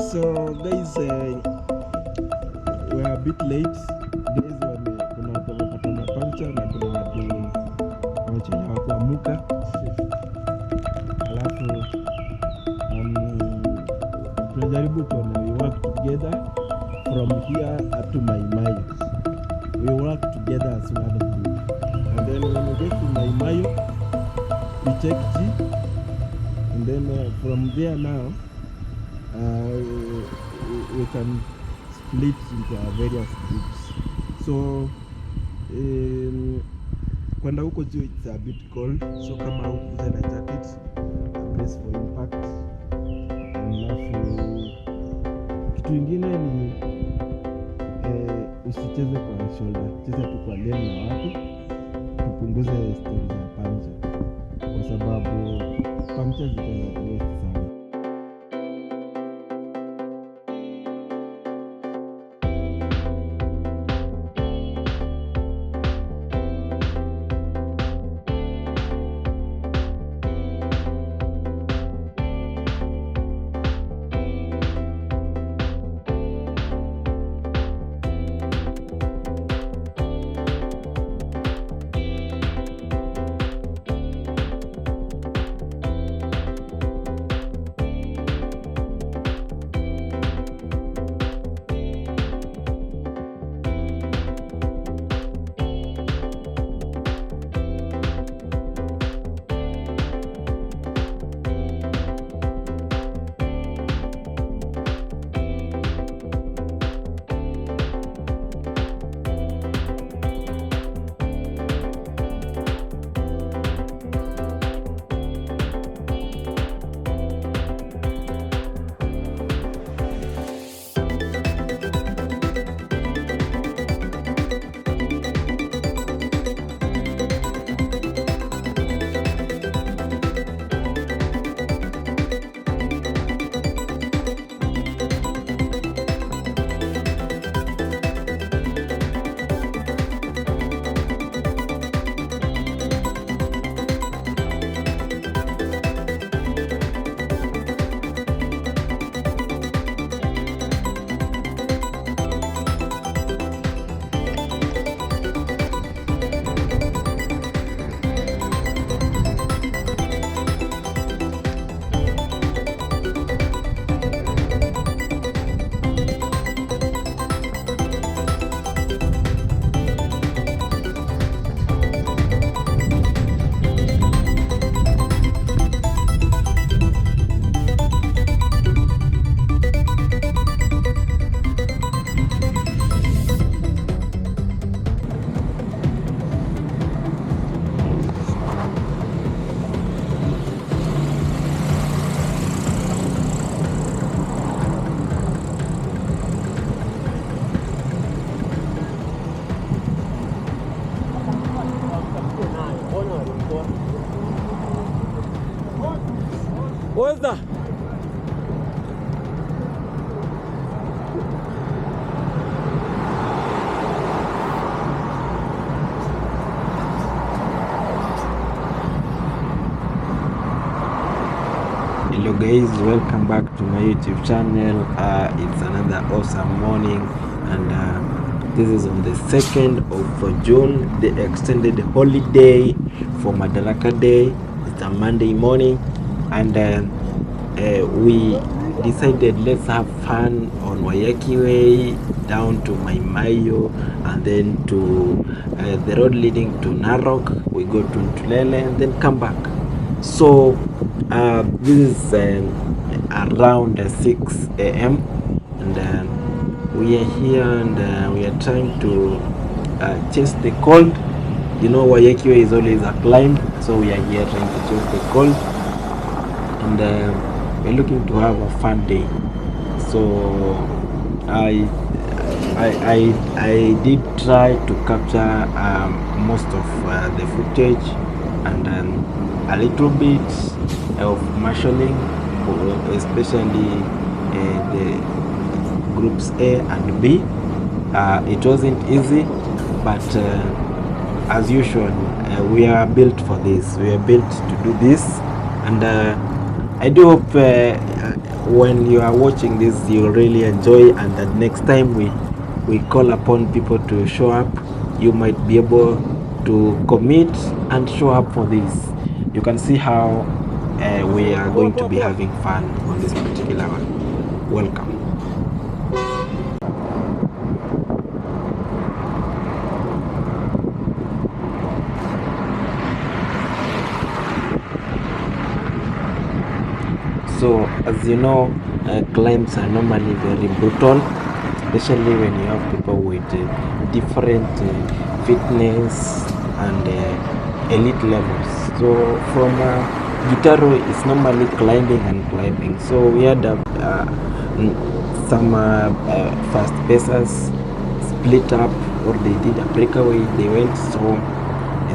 So guys, we are a bit late. Guys, kuna watu wamepata na puncture na kuna watu wamechelewa kuamka. Alafu tunajaribu tuone, we work together from here up to Maai Mahiu. We work together as one group. And then when we get to Maai Mahiu, we check G. And then from there now, we can split into our various groups. So kwenda huko juu it's a bit cold, so kama hukuza na jacket, brace for impact. Alafu kitu ingine ni usicheze kwa shoulder, cheza tu kwa lane na watu, tupunguze story za puncture kwa sababu puncture zitaenda waste sana. What's that? Hello guys, welcome back to my YouTube channel. It's another awesome morning, and this is on the 2nd of June, the extended holiday for Madaraka Day. It's a Monday morning, and we decided let's have fun on Waiyaki Way down to Maai Mahiu, and then to the road leading to Narok. We go to Ntulele and then come back. So this is around 6 a.m. and we are here, and we are trying to chase the cold. You know, Waiyaki Way is always a climb, so we are here trying to chase the cold, and we're looking to have a fun day. So I did try to capture most of the footage, and a little bit of marshalling, especially the groups A and B. It wasn't easy, but as usual, we are built for this. We are built to do this, and I do hope when you are watching this, you'll really enjoy, and that next time we call upon people to show up, you might be able to commit and show up for this. You can see how we are going to be having fun on this particular one. Welcome. So as you know, climbs are normally very brutal, especially when you have people with different fitness and elite levels. So from Gitaru, it's normally climbing and climbing. So we had some fast pacers split up, or they did a breakaway, they went. So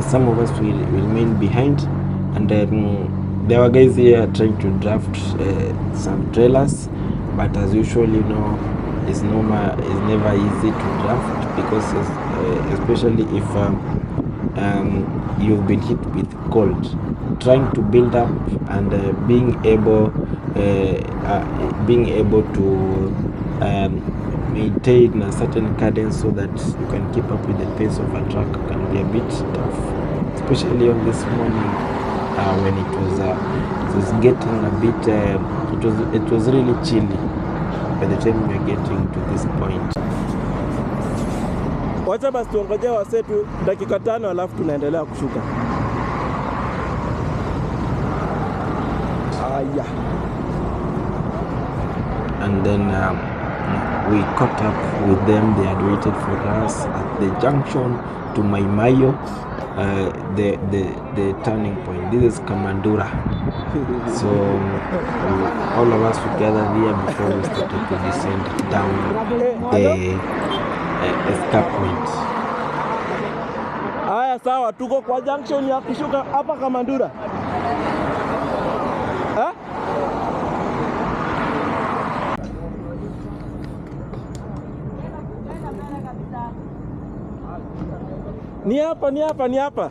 some of us will remain behind, and then there were guys here trying to draft some trailers, but as usual, you know, it's never easy to draft, because especially if you've been hit with cold, trying to build up and being able to maintain a certain cadence so that you can keep up with the pace of a truck can be a bit tough, especially on this morning when it was getting a bit it was really chilly by the time we are getting to this point. Wacha basi tuongojea wasetu dakika 5 alafu tunaendelea kushuka. Aya. And then we caught up with them. They had waited for us at the junction to Maai Mahiu, the turning point. This is Kamandura. So all of us together there before we started to descend down the escarpment. Aya, sawa, tuko kwa junction ya kushuka hapa Kamandura. Ni hapa.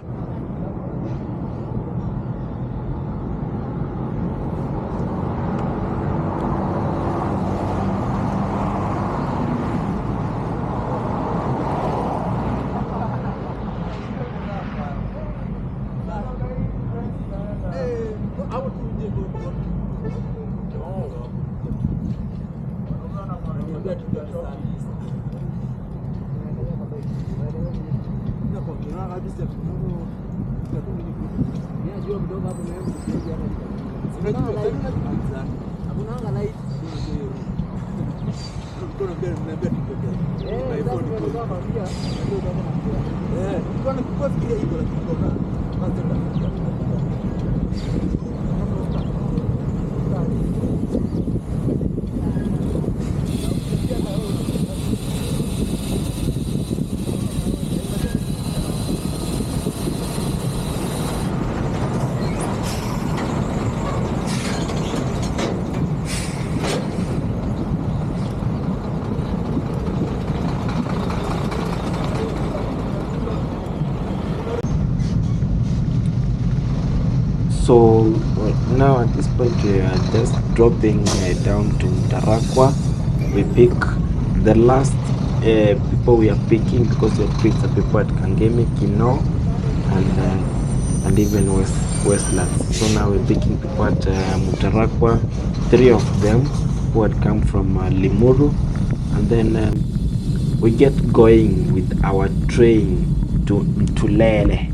So now at this point we are just dropping down to Mutarakwa. We pick the last people we are picking, because we have picked the people at Kangemi, Kino, and even Westlands. So now we're picking people at Mutarakwa, 3 of them who had come from Limuru, and then we get going with our train to Ntulele.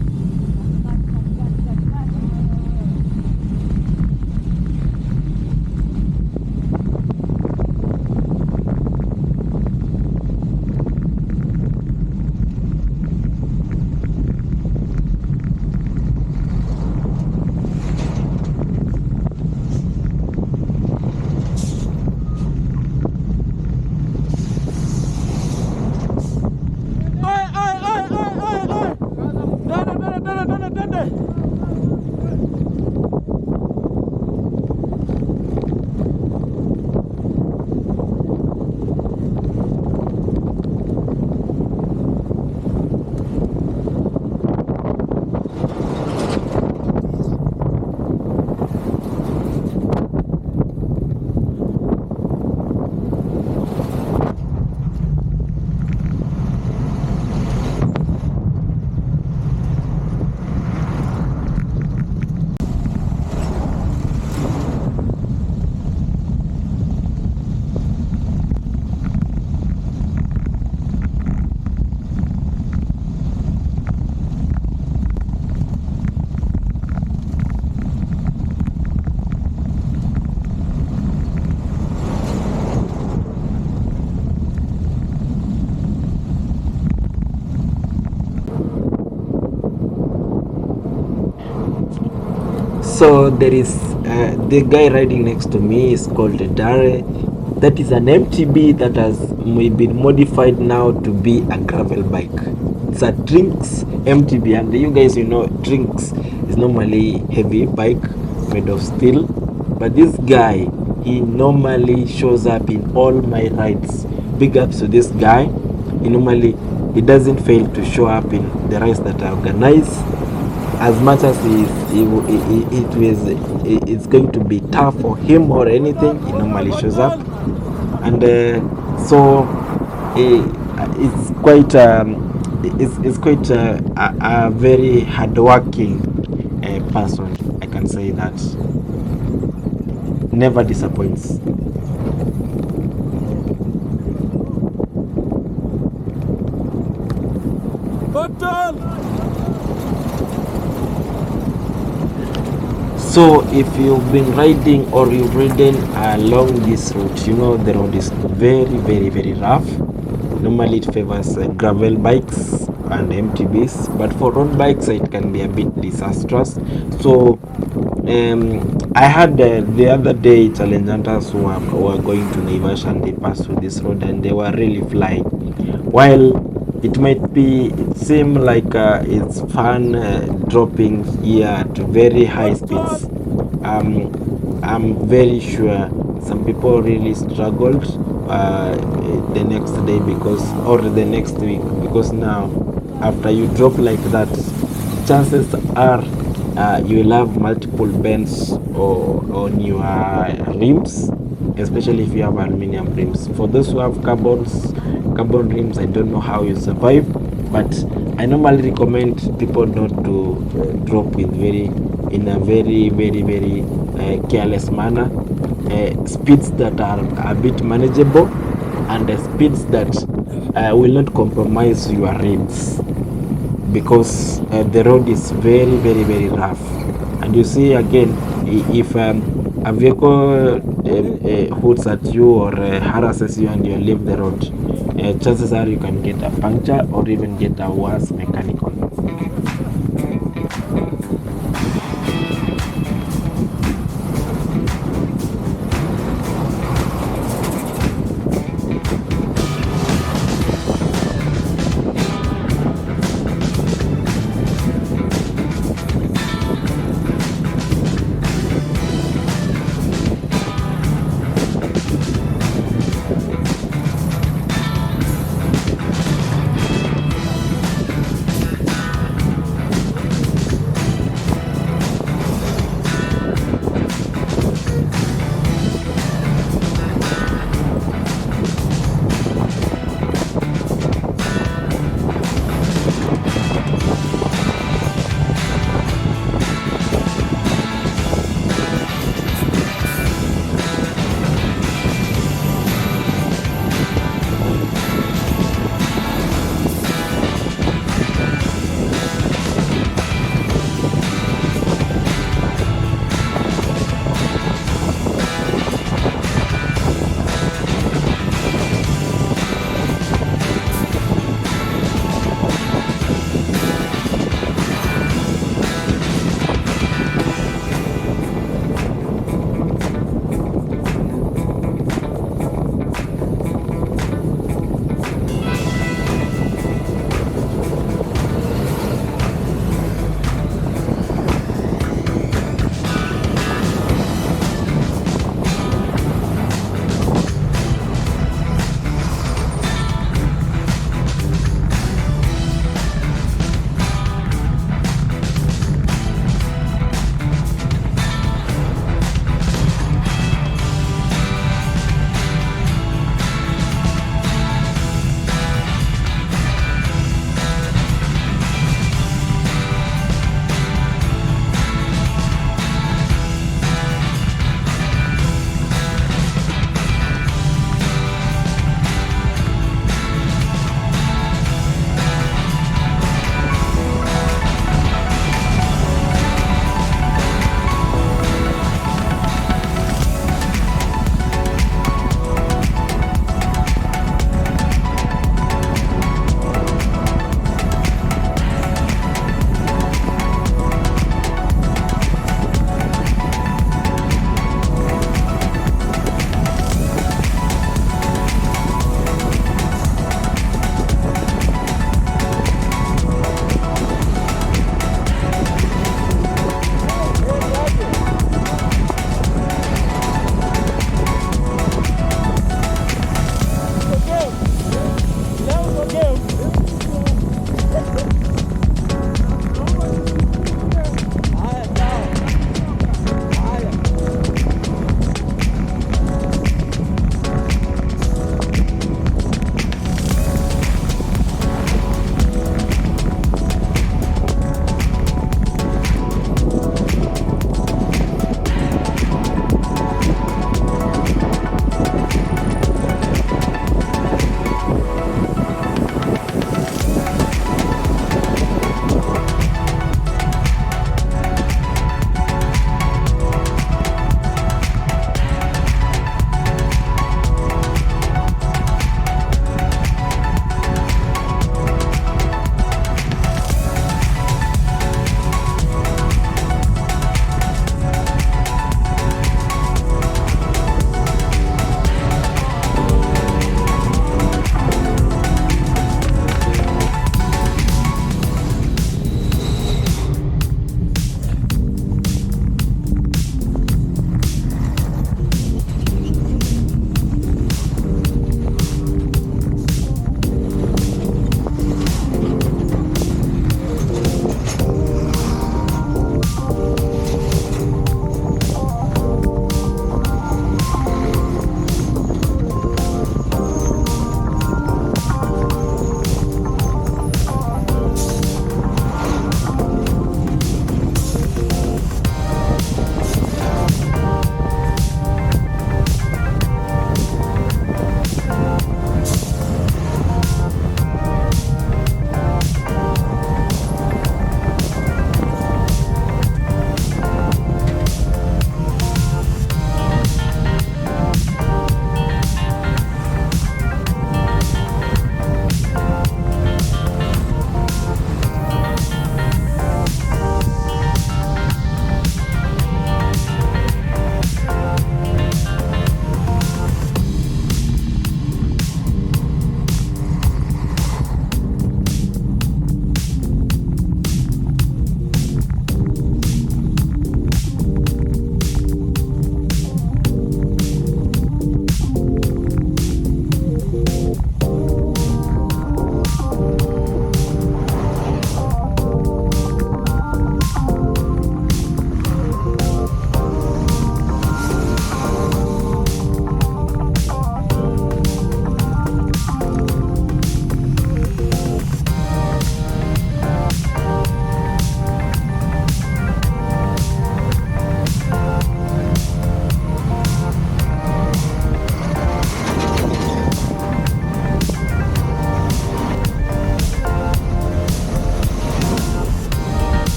No. So there is the guy riding next to me is called Dare. That is an MTB that has been modified now to be a gravel bike. It's a Drinks MTB, and you guys, you know, Drinks is normally heavy bike made of steel, but this guy, he normally shows up in all my rides. Big ups to this guy. He doesn't fail to show up in the rides that I organize. As much as it's going to be tough for him or anything, he normally shows up. And so it's quite a very hardworking person. I can say that. Never disappoints. So if you've been riding or you've ridden along this route, you know the road is very, very, very rough. Normally it favors gravel bikes and MTBs, but for road bikes it can be a bit disastrous. So I had the other day challenge hunters who were going to Naivasha, and they passed through this road and they were really flying. While it seem like it's fun dropping here at very high speeds, I'm very sure some people really struggled the next day or the next week, because now after you drop like that, chances are you'll have multiple bends on your rims, especially if you have aluminum rims. For those who have carbon rims, I don't know how you survive, but I normally recommend people not to drop in a very, very, very careless manner. Speeds that are a bit manageable, and speeds that will not compromise your rims, because the road is very, very, very rough. And you see, again, if a vehicle hoots at you or harasses you and you leave the road, chances are you can get a puncture or even get a worse mechanical.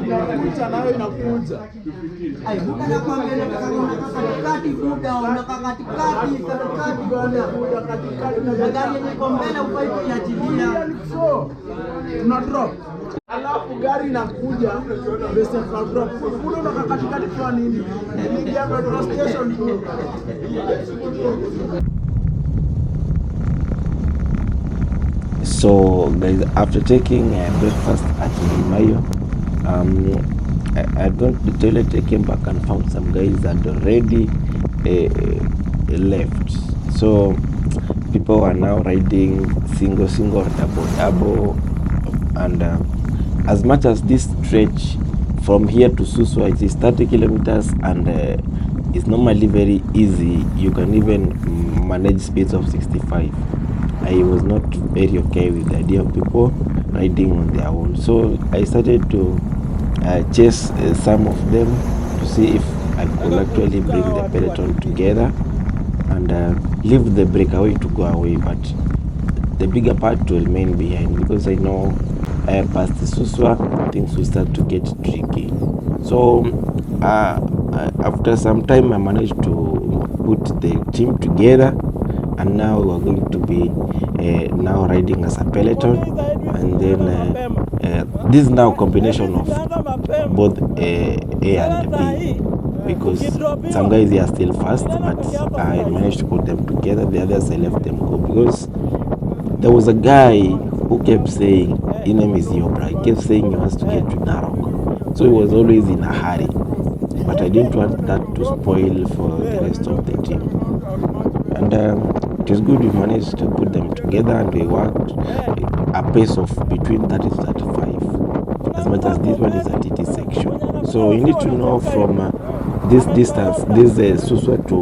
Inakuja nayo inakuja. Ai, buka na kwambia katikati buda, unaka katikati buda katikati na gari yenye iko mbele uko ikiachilia. Tuna drop. Alafu gari inakuja base for drop. Kuna unaka katikati kwa nini? Ni ya metro station tu. So guys, after taking breakfast at Maai Mahiu, I went to the toilet. I came back and found some guys had already left. So people are now riding single, double, and as much as this stretch from here to Suswa, it is 30 kilometers, and it's normally very easy. You can even manage speeds of 65. I was not very okay with the idea of people riding on their own, so I started to chase some of them to see if I could actually bring the peloton together and leave the breakaway to go away, but the bigger part to remain behind, because I know past the Suswa things will start to get tricky. So after some time I managed to put the team together, and now we are going to be now riding as a peloton, and then this is now a combination of both A and B, because some guys are still fast, but I managed to put them together. The others I left them go, because there was a guy who kept saying, his name is Yobra, he kept saying he wants to get to Nairege, so he was always in a hurry, but I didn't want that to spoil for the rest of the team. And it is good we managed to put them together, and we worked a pace of between 30 to 35, as much as this one is a TT section. So you need to know from this distance, this Suswa to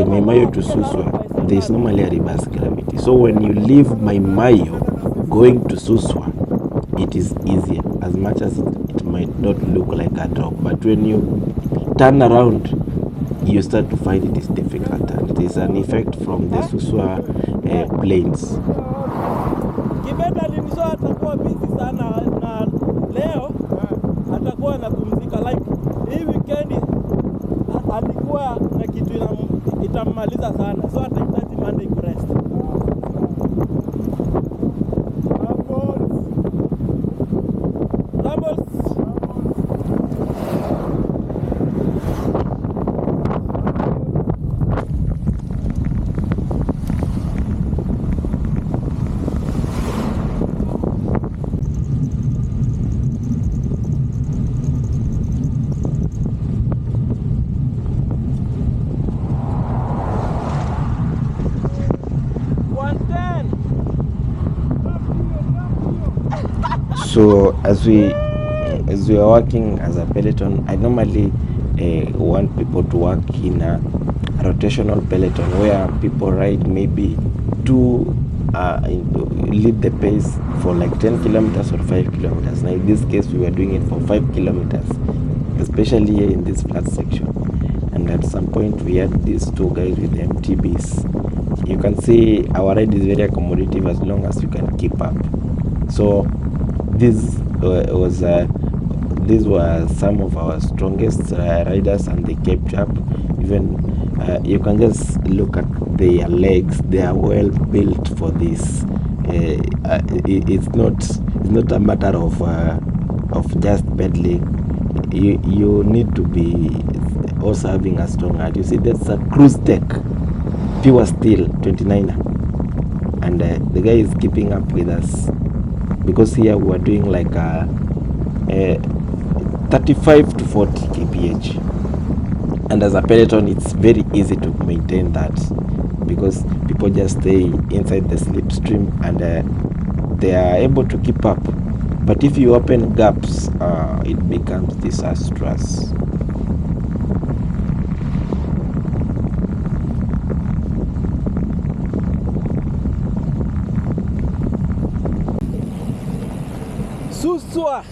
Maai Mahiu to Suswa, there is normally a reverse gravity. So when you leave Maai Mahiu going to Suswa, it is easier, as much as it might not look like a drop, but when you turn around, you start to find it is difficult, and it is an effect from the Suswa plains. Kibeta Limiso atakuwa busy sana na leo atakuwa anapumzika, like hii weekend alikuwa na kitu itamaliza sana, so atahitaji Monday kurest. So as we are working as a peloton, I normally want people to work in a rotational peloton where people ride maybe lead the pace for like 10 kilometers or 5 kilometers. Now in this case we were doing it for 5 kilometers, especially here in this flat section. And at some point we had these two guys with MTBs. You can see our ride is very accommodative as long as you can keep up. So these were some of our strongest riders, and they kept up. Even you can just look at their legs; they are well built for this. It's not a matter of just pedaling. You need to be also having a strong heart. You see, that's a cruise deck, pure steel 29er, and the guy is keeping up with us, because here we are doing like a 35 to 40 kph, and as a peloton it's very easy to maintain that, because people just stay inside the slipstream and they are able to keep up. But if you open gaps, it becomes disastrous. Suswa.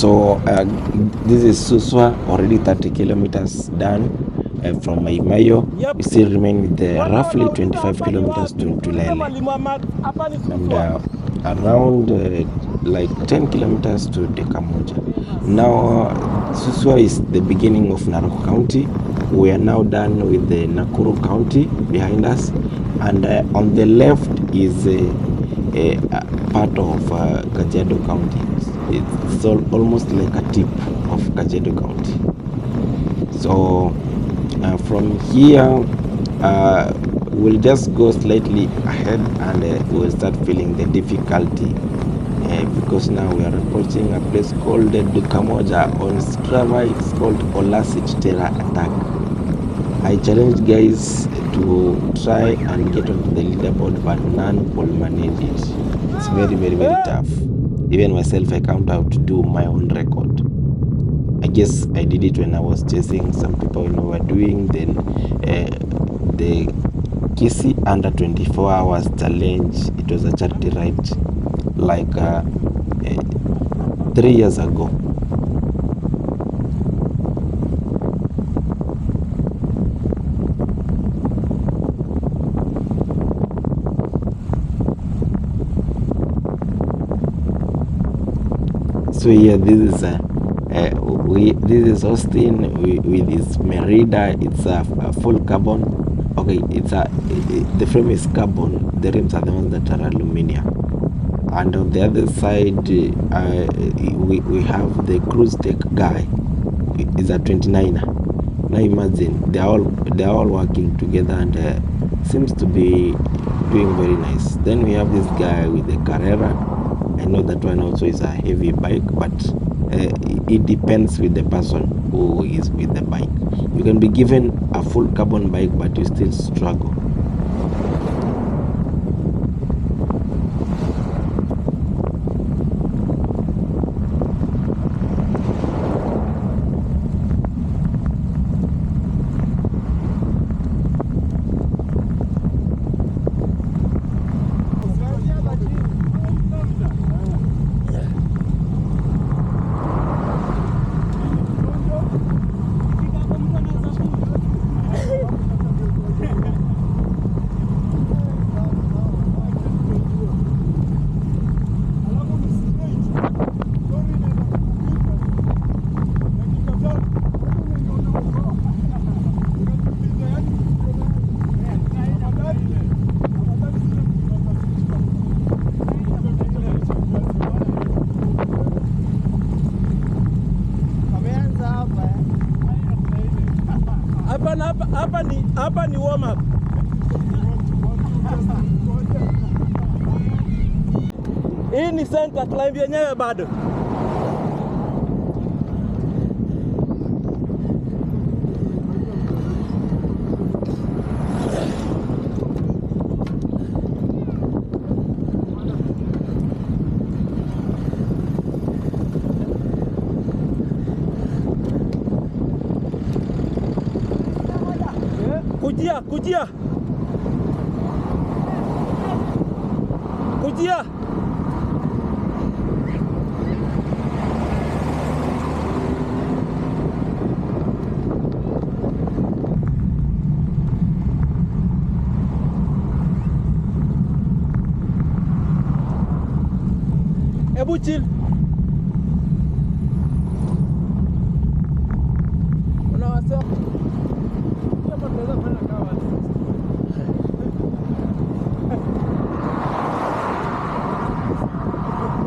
So this is Suswa, already 30 kilometers done from Maai Mahiu. We still remain with the roughly 25 kilometers to Ntulele, and around like 10 kilometers to Duka Moja. Now Suswa is the beginning of Narok County. We are now done with the Nakuru County behind us, and on the left is a part of Kajiado County. It's almost like a tip of Kajiado County. So from here we'll just go slightly ahead, and we'll start feeling the difficulty because now we are approaching a place called Duka Moja. On Strava it's called Olasit Terror attack. I challenge guys to try and get onto the leaderboard, but none will manage it. It's very, very, very tough. Even myself, I can't have to do my own record. I guess I did it when I was chasing some people who were doing then the Kisi under 24 hours challenge. It was a charity ride like 3 years ago. So yeah, this is Austin with its Merida. It's a full carbon. Okay, the frame is carbon. The rims are the ones that are aluminum. And on the other side, we have the cruise tech guy. It's a 29er. Now imagine they're all working together, and seems to be doing very nice. Then we have this guy with the Carrera. I know that one also is a heavy bike, but it depends with the person who is with the bike. You can be given a full carbon bike, but you still struggle. Hapa ni warm up. Hii ni center climb yenyewe bado. Kujia. Ebu chill. Unawasema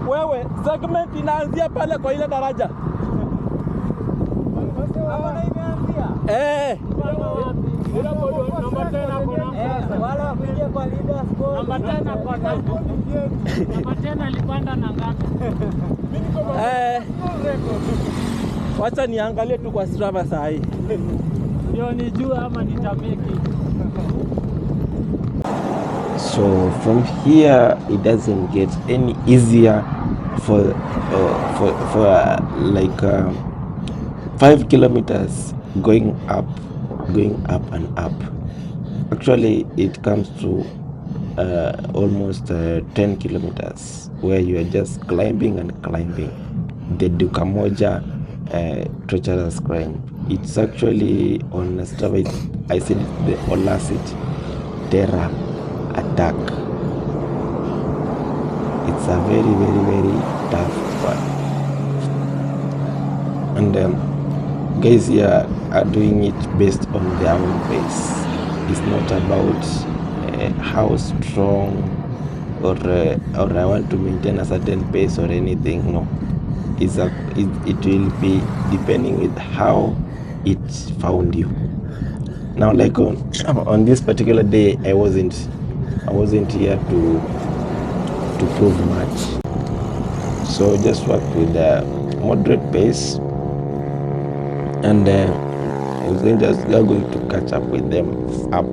wewe, segment inaanzia pale kwa ile daraja. Hapa na imeanzia? Wala wakuingia kwa leaders code. Namba 10 kwa namba 10 alipanda na ngapi? Wacha niangalie tu kwa Strava saa hii. Ndio nijue ama nitameki. So from here it doesn't get any easier for like 5 kilometers going up and up. Actually it comes to almost 10 kilometers where you are just climbing and climbing. the Duka Moja treacherous crime. It's actually on Strava. I said it's the Olasit Terror attack. It's a very, very, very tough one. And guys here are doing it based on their own pace. It's not about how strong or I want to maintain a certain pace or anything. No, it will be depending with how it found you. Now, like on this particular day, I wasn't here to prove much, so just work with a moderate pace, and I'm just going to catch up with them up.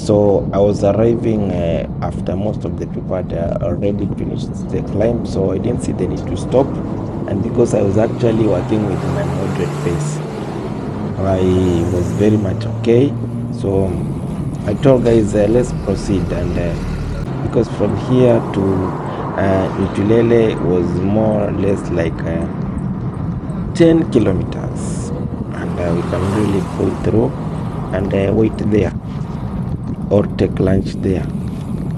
So I was arriving after most of the people had already finished the climb, so I didn't see the need to stop. And because I was actually working with my moderate pace, I was very much okay. So I told guys, let's proceed. And because from here to Ntulele was more or less like 10 kilometers, and we can really pull through and wait there or take lunch there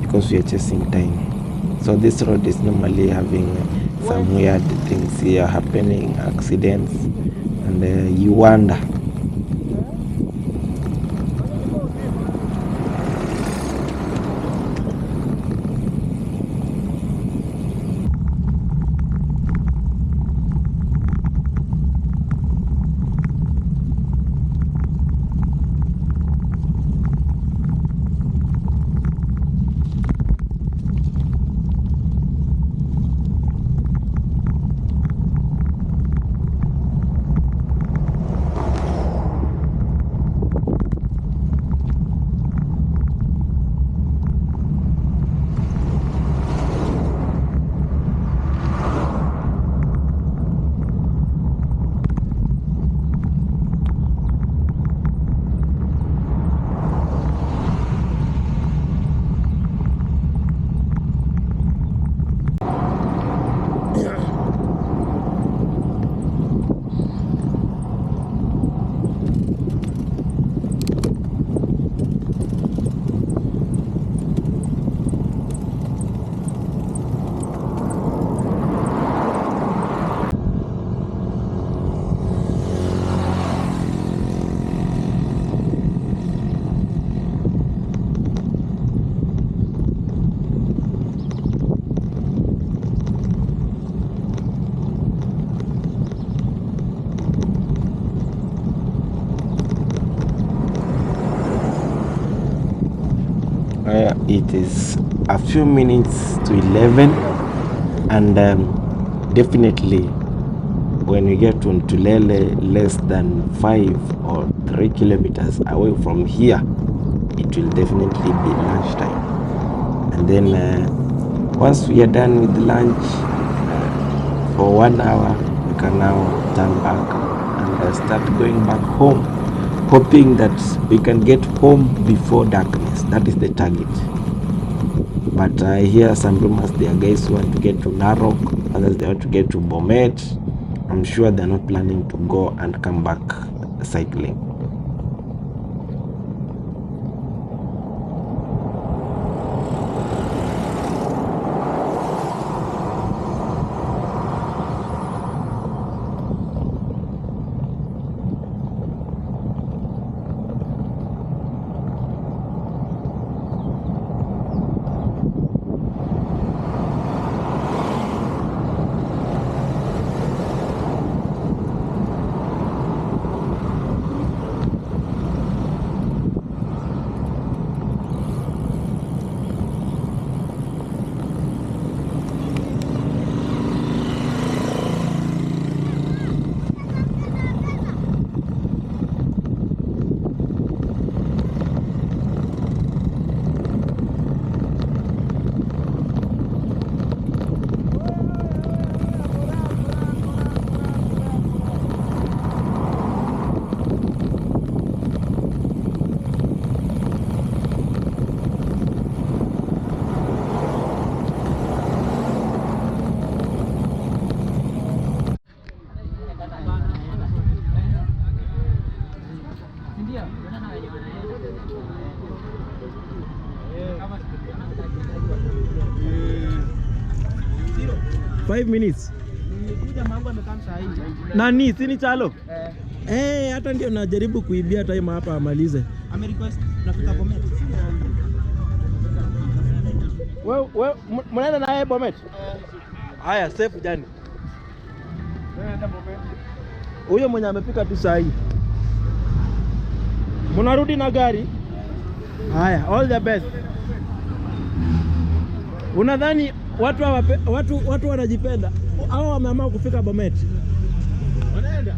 because we are chasing time. So this road is normally having some weird things here happening, accidents, and you wonder. It is a few minutes to 11, and definitely when we get to Ntulele, less than 5 or 3 kilometers away from here, it will definitely be lunchtime. And then once we are done with lunch for 1 hour, we can now turn back and start going back home, hoping that we can get home before darkness. That is the target. But I hear some rumors there are guys who want to get to Narok, others they want to get to Bomet. I'm sure they're not planning to go and come back cycling. Five minutes. Nani sini chalo? Hata ndio najaribu kuibia time hapa amalize. Request tunafika Bomet. Wewe mnaenda naye Bomet? Haya, safe jani. Nenda Bomet. Huyo mwenye amefika tu saa hii. Mnarudi na gari? Haya, all the best. Unadhani watu wanajipenda au wameamua kufika Bomet? Wanaenda?